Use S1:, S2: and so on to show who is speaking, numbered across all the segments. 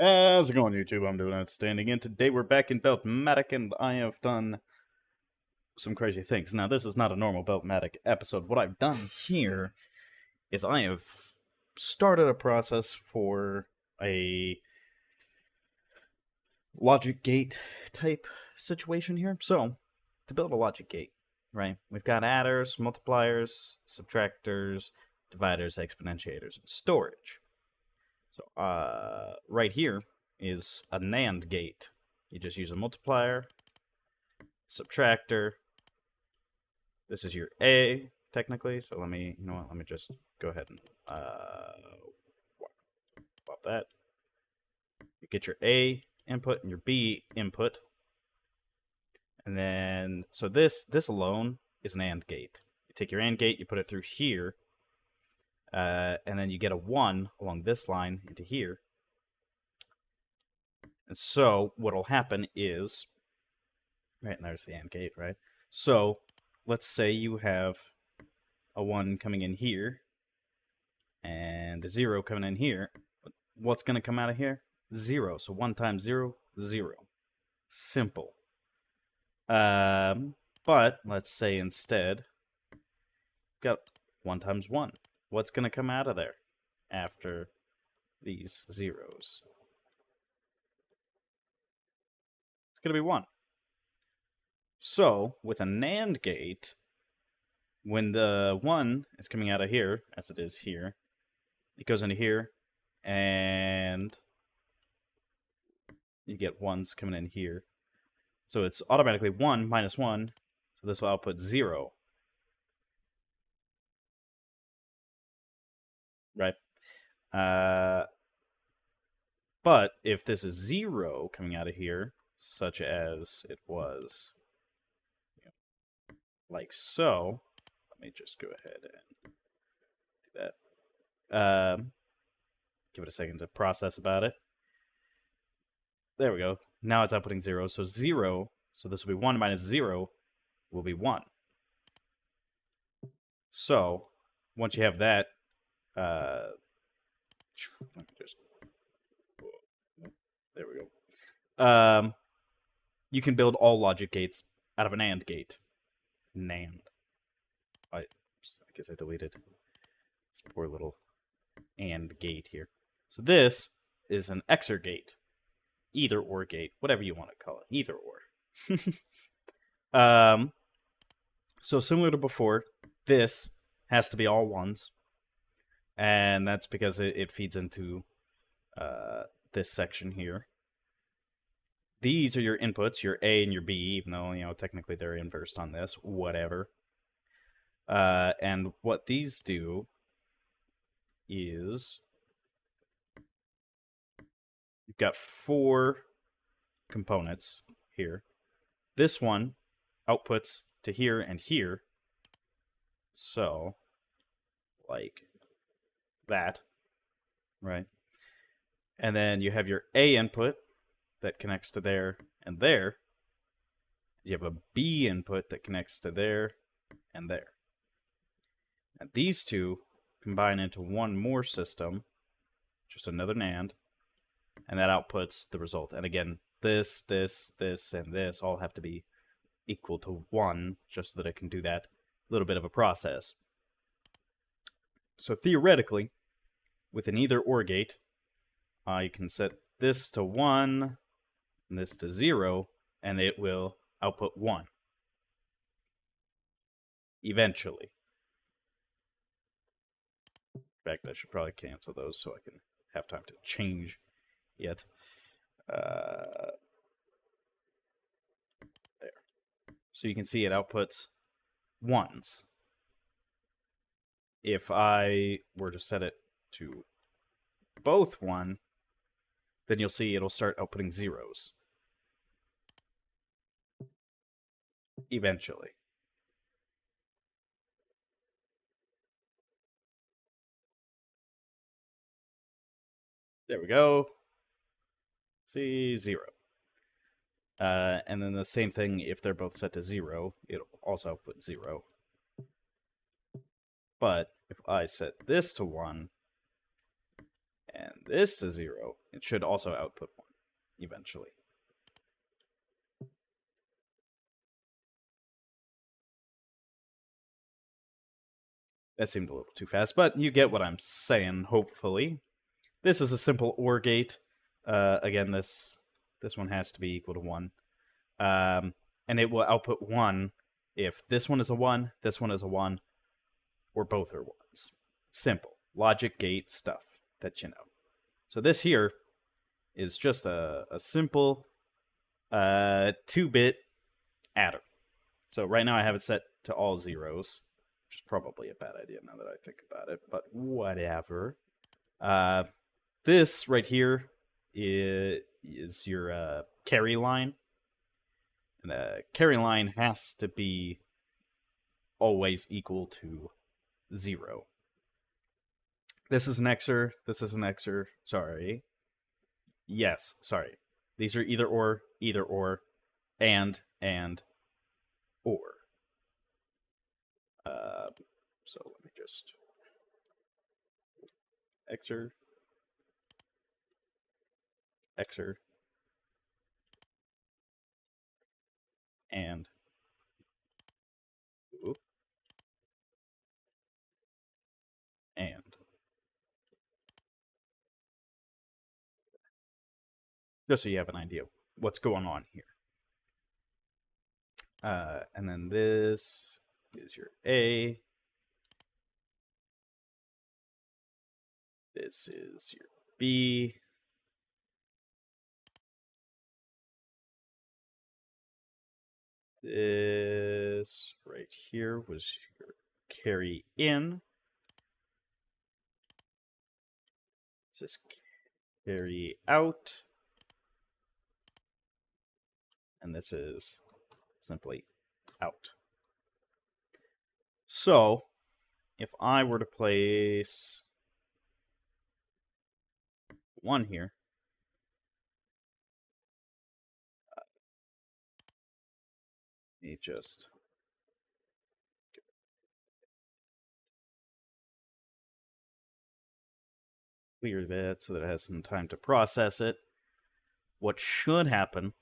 S1: How's it going, YouTube? I'm doing outstanding, and today we're back in Beltmatic, and I have done some crazy things. Now, this is not a normal Beltmatic episode. What I've done here is I have started a process for a logic gate type situation here. So, to build a logic gate, right, we've got adders, multipliers, subtractors, dividers, exponentiators, and storage. So, right here is a NAND gate. You just use a multiplier, subtractor. This is your A, technically. So let me, let me just go ahead and swap that. You get your A input and your B input. And then, so this alone is an AND gate. You take your AND gate, you put it through here, and then you get a 1 along this line into here. And so what'll happen is, right, and there's the AND gate, right? So let's say you have a 1 coming in here and a 0 coming in here. What's going to come out of here? 0. So 1 times 0, 0. Simple. But let's say instead, got 1 times 1. What's going to come out of there after these zeros? It's going to be 1. So, with a NAND gate, when the 1 is coming out of here, as it is here, it goes into here, and you get 1s coming in here. So it's automatically 1 minus 1, so this will output 0. Right? But if this is 0 coming out of here, such as it was, like so, let me just go ahead and do that. Give it a second to process about it. There we go. Now it's outputting 0. So 0, so this will be 1 minus 0 will be 1. So once you have that, let me just, there we go. You can build all logic gates out of an AND gate. NAND. I guess I deleted this poor little AND gate here. So this is an XOR gate. Either or gate, whatever you want to call it. Either or. So similar to before, this has to be all 1s. And that's because it feeds into this section here. These are your inputs, your A and your B, even though, technically they're inversed on this, whatever. And what these do is you've got 4 components here. This one outputs to here and here. So, like that, right? And then you have your A input that connects to there and there. You have a B input that connects to there and there. And these two combine into one more system, just another NAND, and that outputs the result. And again, this, and this all have to be equal to 1, just so that it can do that little bit of a process. So theoretically, with an either or gate, I can set this to 1 and this to 0, and it will output 1. Eventually. In fact, I should probably cancel those so I can have time to change it. There. So you can see it outputs 1s. If I were to set it to both 1, then you'll see it'll start outputting 0s. Eventually. There we go. See, 0. And then the same thing, if they're both set to 0, it'll also output 0. But if I set this to 1, and this to 0, it should also output 1 eventually. That seemed a little too fast, but you get what I'm saying, hopefully. This is a simple OR gate. Again, this one has to be equal to 1. And it will output 1 if this one is a 1, this one is a 1, or both are 1s. Simple. Logic gate stuff that you know. So this here is just a simple 2-bit adder. So right now I have it set to all zeros, which is probably a bad idea now that I think about it, but whatever. This right here is your carry line. And the carry line has to be always equal to 0. This is an XOR. This is an XOR. Sorry. Yes, sorry. These are either or, and, or. So let me just XOR, XOR, and, ooh, and. Just so you have an idea what's going on here. And then this is your A. This is your B. This right here was your carry in. This is carry out. And this is simply out. So, if I were to place 1 here, let me just clear that so that it has some time to process it. What should happen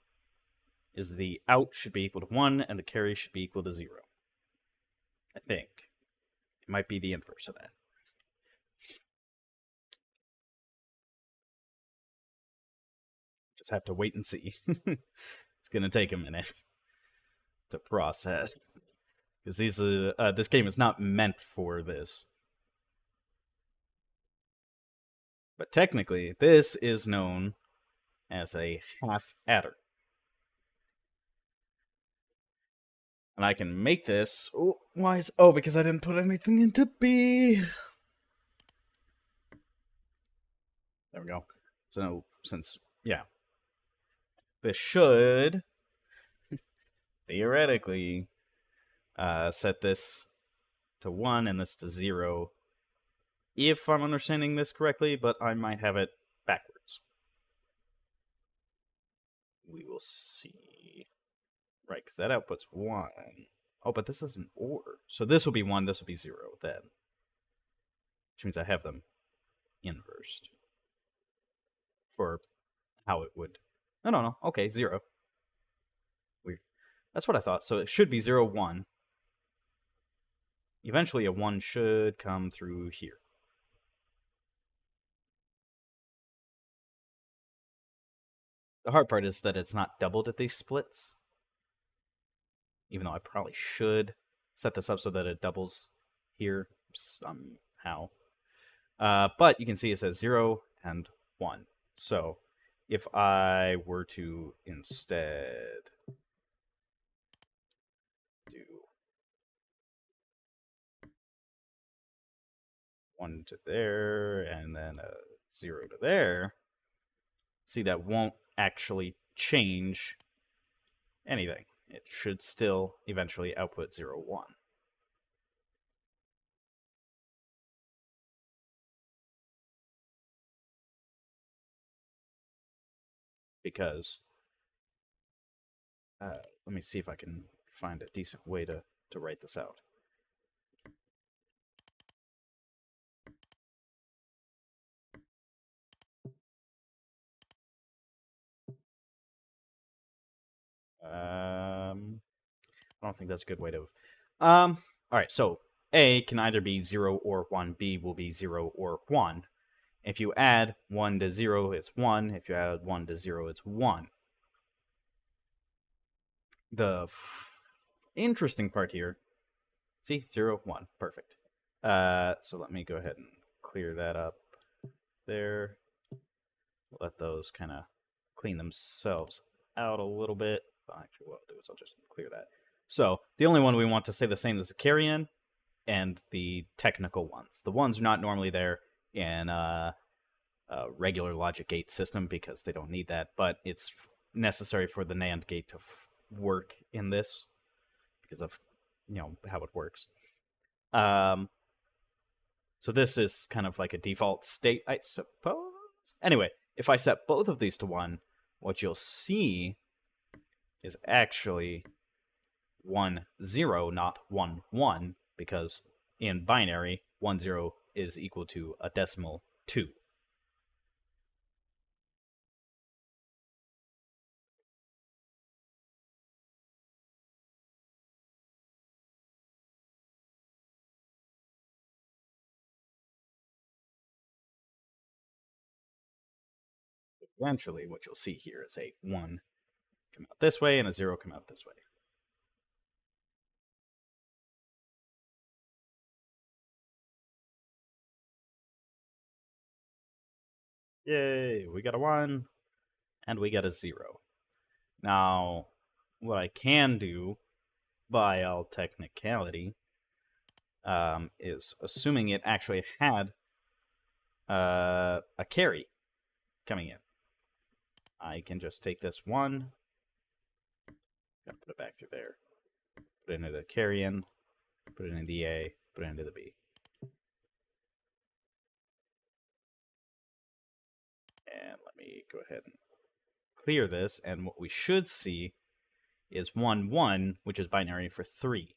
S1: is the out should be equal to 1 and the carry should be equal to 0. I think. It might be the inverse of that. Just have to wait and see. It's going to take a minute to process. Because this game is not meant for this. But technically, this is known as a half adder. And I can make this. Oh, why is. Oh, because I didn't put anything into B. There we go. So, since. Yeah. This should. Theoretically. Set this to 1 and this to 0. If I'm understanding this correctly, but I might have it backwards. We will see. Right, because that outputs 1. Oh, but this is an OR. So this will be 1, this will be 0 then. Which means I have them inversed. For how it would... No. Okay, 0. Weird. That's what I thought. So it should be 0, 1. Eventually a 1 should come through here. The hard part is that it's not doubled at these splits. Even though I probably should set this up so that it doubles here somehow. But you can see it says 0 and 1. So if I were to instead do 1 to there and then a 0 to there, see, that won't actually change anything. It should still eventually output 0, 1. Because, let me see if I can find a decent way to write this out. I don't think that's a good way to. All right. So A can either be 0 or 1. B will be 0 or 1. If you add 1 to 0, it's 1. If you add 1 to 0, it's 1. The interesting part here, see, 0, 1. Perfect. So let me go ahead and clear that up there. Let those kind of clean themselves out a little bit. Actually, what I'll do is I'll just clear that. So the only one we want to say the same is the carry-in and the technical ones. The ones are not normally there in a regular logic gate system because they don't need that, but it's necessary for the NAND gate to work in this because of how it works. So this is kind of like a default state, I suppose. Anyway, if I set both of these to 1, what you'll see is actually 1, 0, not 1, 1, because in binary, 1, 0 is equal to a decimal 2. Eventually, what you'll see here is a 1 come out this way and a 0 come out this way. Yay, we got a 1 and we got a 0. Now, what I can do by all technicality is assuming it actually had a carry coming in. I can just take this 1, put it back through there, put it into the carry in, put it into the A, put it into the B. And let me go ahead and clear this, and what we should see is 1, 1, which is binary for 3.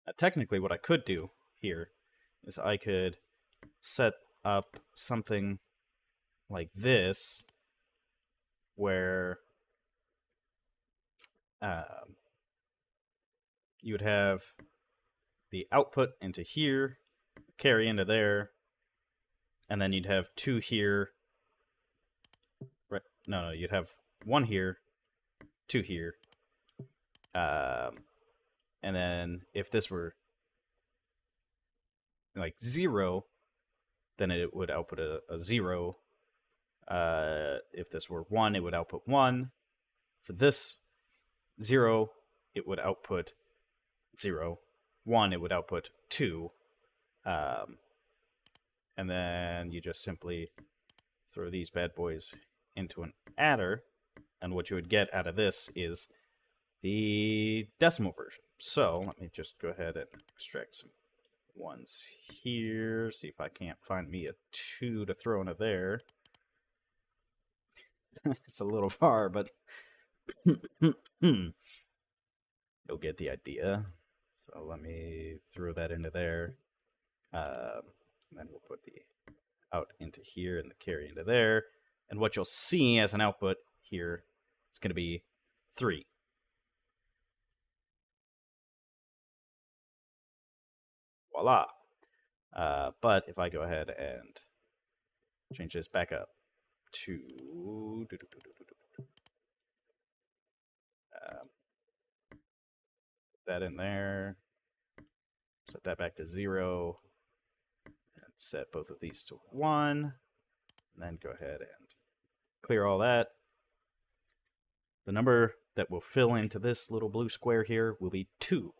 S1: Now, technically, what I could do here is I could set up something like this, where you would have the output into here, carry into there, and then you'd have 2 here. Right? No, you'd have 1 here, 2 here. And then if this were like 0, then it would output a 0. If this were 1, it would output 1. For this 0, it would output 0. 1, it would output 2. And then you just simply throw these bad boys into an adder, and what you would get out of this is the decimal version. So let me just go ahead and extract some 1s here, see if I can't find me a 2 to throw into there. It's a little far, but you'll get the idea. So let me throw that into there. Then we'll put the out into here and the carry into there. And what you'll see as an output here is going to be 3. Voila. But if I go ahead and change this back up to that in there, set that back to 0, and set both of these to 1, and then go ahead and clear all that. The number that will fill into this little blue square here will be 2.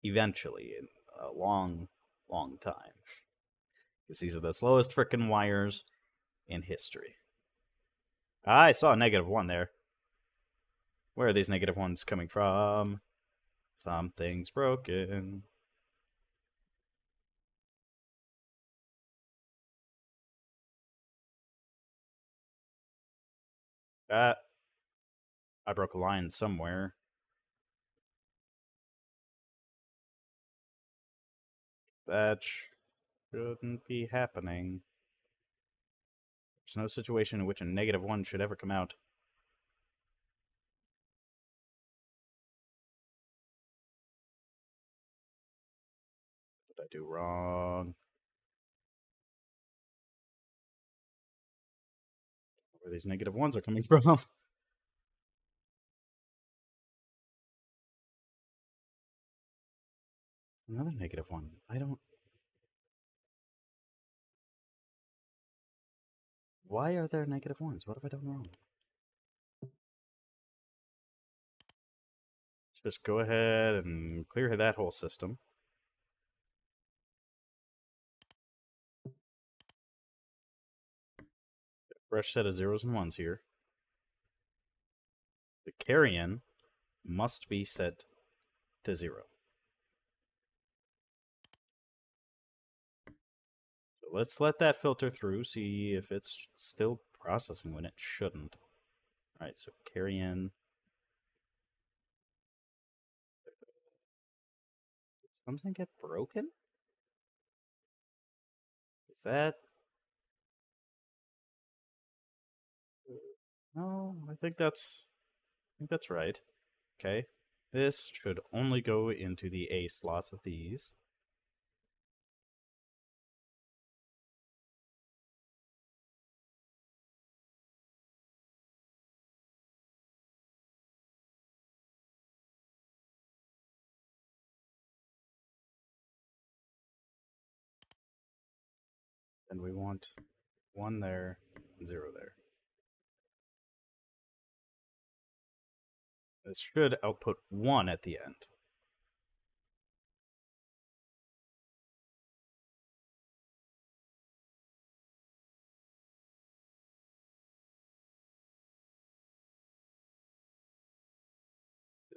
S1: Eventually, in a long, long time. Because these are the slowest frickin' wires in history. I saw a -1 there. Where are these -1s coming from? Something's broken. I broke a line somewhere. Batch. Shouldn't be happening. There's no situation in which a -1 should ever come out. What did I do wrong? Where these -1s are coming from? Another -1. I don't... Why are there -1s? What have I done wrong? Let's just go ahead and clear that whole system. Fresh set of zeros and ones here. The carry-in must be set to 0. So let's let that filter through, see if it's still processing when it shouldn't. Alright, so carry-in. Something get broken? Is that... No, I think that's right. Okay. This should only go into the A slots of these. And we want 1 there, 0 there. This should output 1 at the end.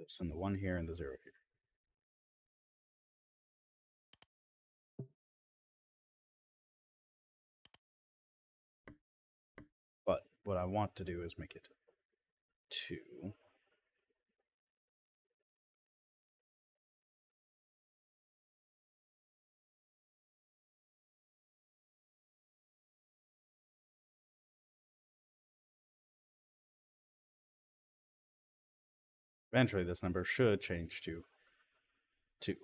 S1: Send the 1 here and the 0 here. But what I want to do is make it 2. Eventually, this number should change to 2.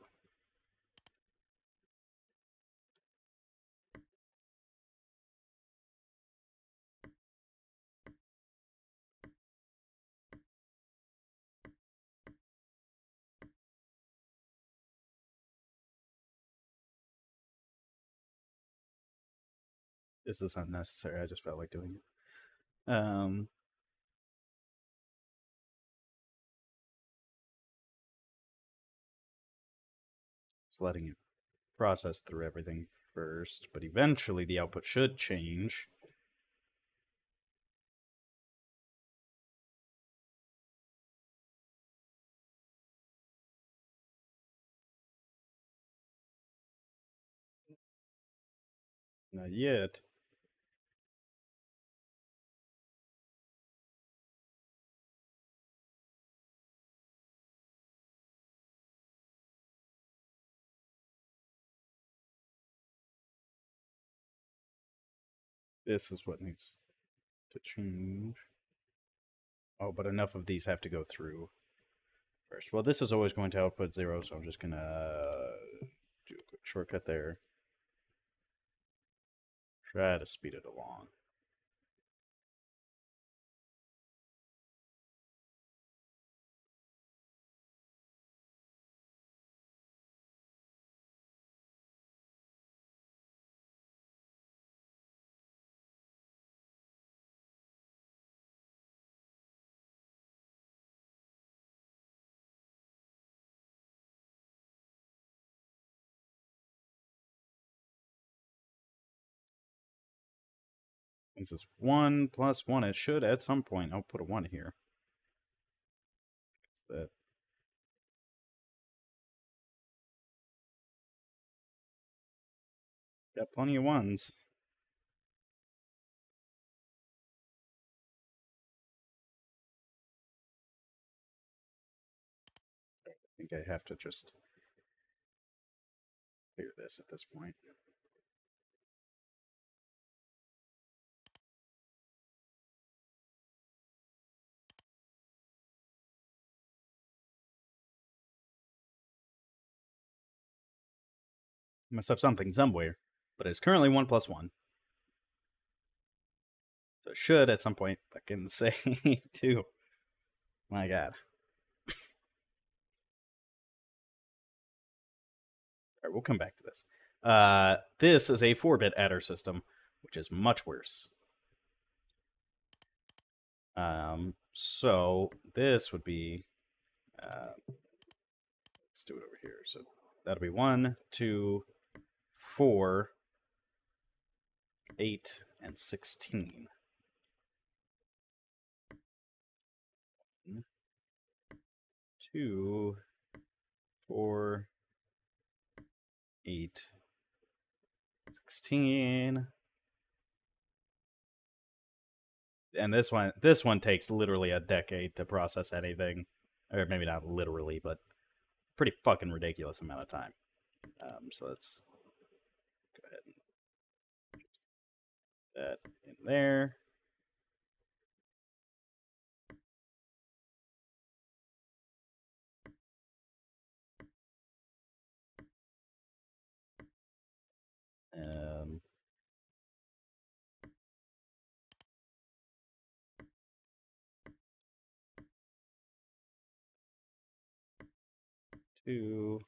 S1: This is unnecessary. I just felt like doing it. It's letting it process through everything first, but eventually the output should change. Not yet. This is what needs to change. Oh, but enough of these have to go through first. Well, this is always going to output 0, so I'm just going to do a quick shortcut there. Try to speed it along. Since it's 1 plus 1, it should at some point output a 1 here. That got plenty of 1s. I think I have to just clear this at this point. messed up something somewhere, but it's currently 1 plus 1. So it should at some point fucking say 2. My god. All right, we'll come back to this. This is a 4-bit adder system, which is much worse. So this would be, let's do it over here. So that'll be 1, 2, 4, 8, and 16. 1, 2, 4, 8, 16. And this one takes literally a decade to process anything. Or maybe not literally, but pretty fucking ridiculous amount of time. So let's go ahead and put that in there. Um, 2,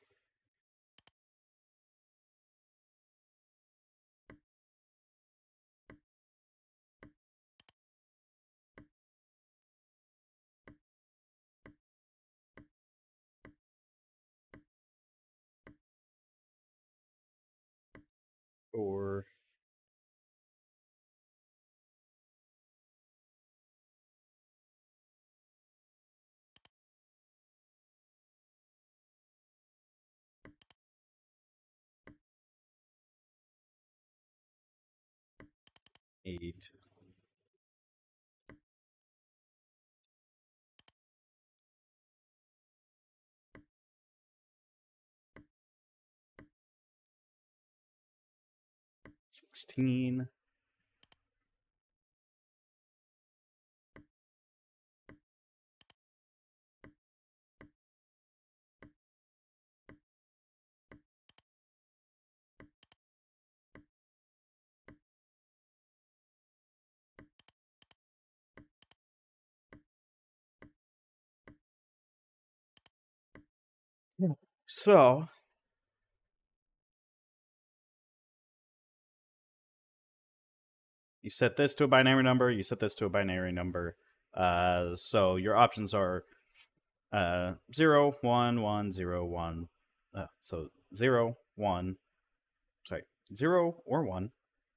S1: 4, 8, 16. Yeah. So you set this to a binary number, you set this to a binary number. So your options are 0, 1, 1, 0, 1. So 0, 1, sorry, 0 or 1,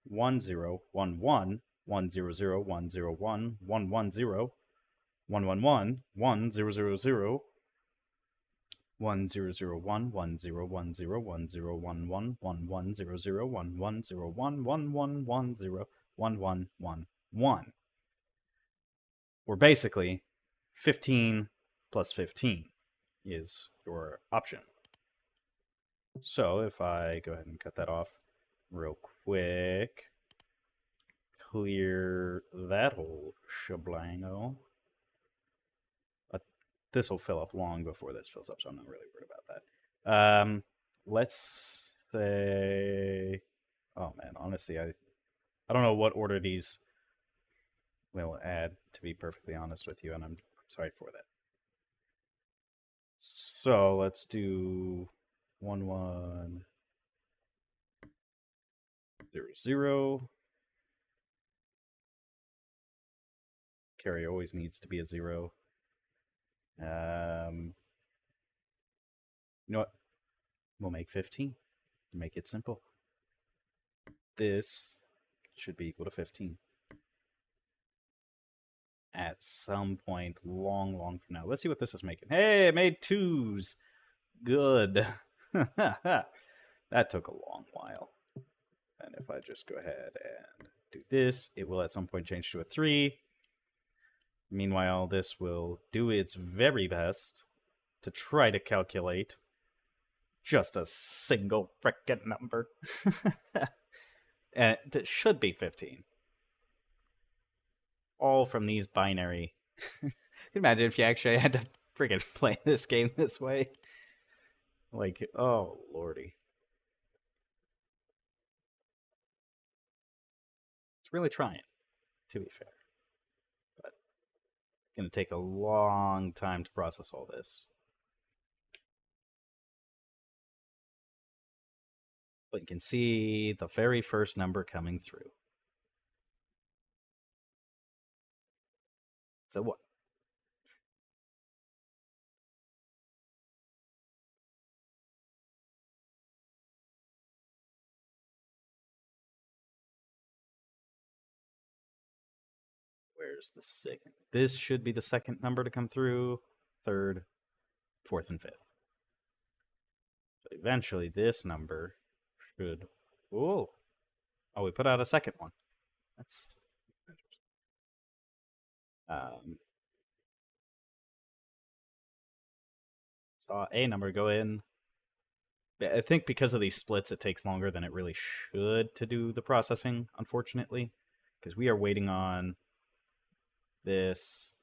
S1: 1, 0, 1, 1, 1, 0, 0, 1, 0, 1, 1, 1, 0, 1, 1, 1, 1, 0, 0, 0, 1, 0, 0, 1, 1, 0, 1, 0, 1, 0, 1, 1, 1, 1, 0, 0, 1, 1, 0, 1, 1, 1, 1, 0, 1, 1, 1, 1. Or basically 15 plus 15 is your option. So if I go ahead and cut that off real quick, clear that whole shablango. This will fill up long before this fills up, so I'm not really worried about that. Let's say, oh man, honestly, I don't know what order these will add, to be perfectly honest with you, and I'm sorry for that. So let's do 1, 1, 0, 0. Carry always needs to be a 0. You know what? We'll make 15. Make it simple. This should be equal to 15 at some point long, long from now. Let's see what this is making. Hey, it made 2s. Good. That took a long while. And if I just go ahead and do this, it will at some point change to a 3. Meanwhile, this will do its very best to try to calculate just a single frickin' number. And it should be 15. All from these binary. Imagine if you actually had to freaking play this game this way. Like, oh lordy. really trying, to be fair. But it's going to take a long time to process all this. But you can see the very first number coming through. So what? Where's the second? This should be the second number to come through. Third, fourth, and fifth. So eventually this number should... Oh, we put out a second one. That's... saw a number go in. I think because of these splits, it takes longer than it really should to do the processing, unfortunately. Because we are waiting on this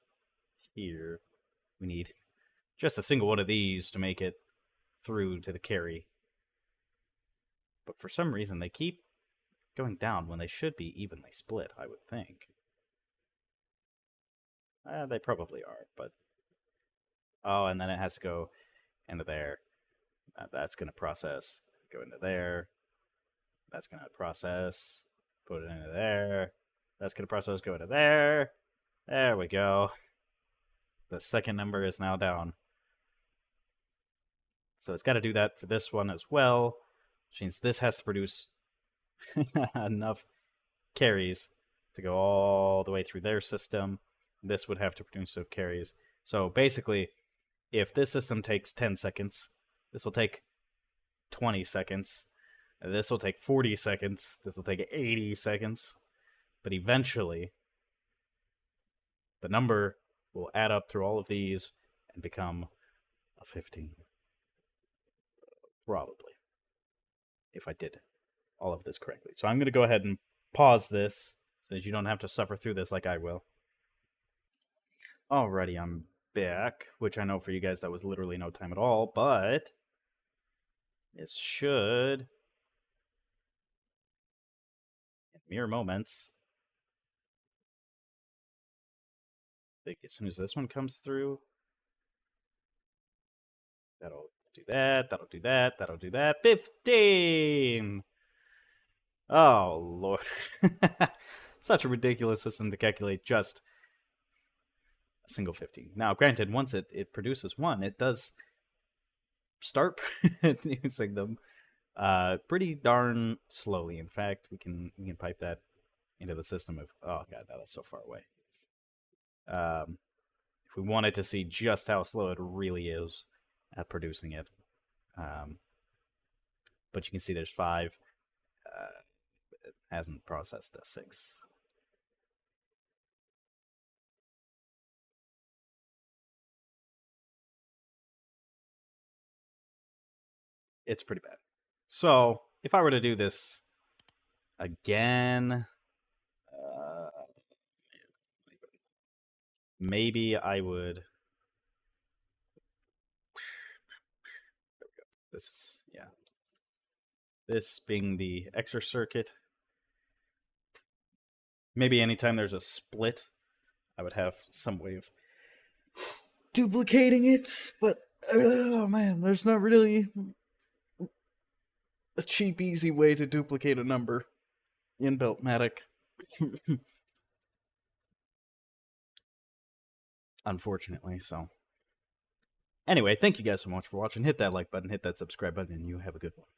S1: here. We need just a single one of these to make it through to the carry. But for some reason, they keep going down when they should be evenly split, I would think. They probably are, but... Oh, and then it has to go into there. That's going to process, go into there. That's going to process, put it into there. That's going to process, go into there. There we go. The second number is now down. So it's got to do that for this one as well, which means this has to produce enough carries to go all the way through their system. This would have to produce enough carries. So basically, if this system takes 10 seconds, this will take 20 seconds. This will take 40 seconds. This will take 80 seconds. But eventually, the number will add up through all of these and become a 15. Probably. If I did all of this correctly. So I'm going to go ahead and pause this so that you don't have to suffer through this like I will. Alrighty, I'm back, which I know for you guys that was literally no time at all, but this should, in mere moments, I think as soon as this one comes through, that'll do that, that'll do that, that'll do that. 15! Oh, Lord. Such a ridiculous system to calculate just a single 15. Now, granted, once it produces one, it does start producing them pretty darn slowly. In fact, we can pipe that into the system of... Oh, God, that's so far away. If we wanted to see just how slow it really is at producing it. But you can see there's 5. It hasn't processed a 6. It's pretty bad. So, if I were to do this again, maybe I would... This is, yeah. This being the XOR circuit. Maybe anytime there's a split, I would have some way of duplicating it. But, oh man, there's not really a cheap, easy way to duplicate a number in Beltmatic. Unfortunately, so. Anyway, thank you guys so much for watching. Hit that like button, hit that subscribe button, and you have a good one.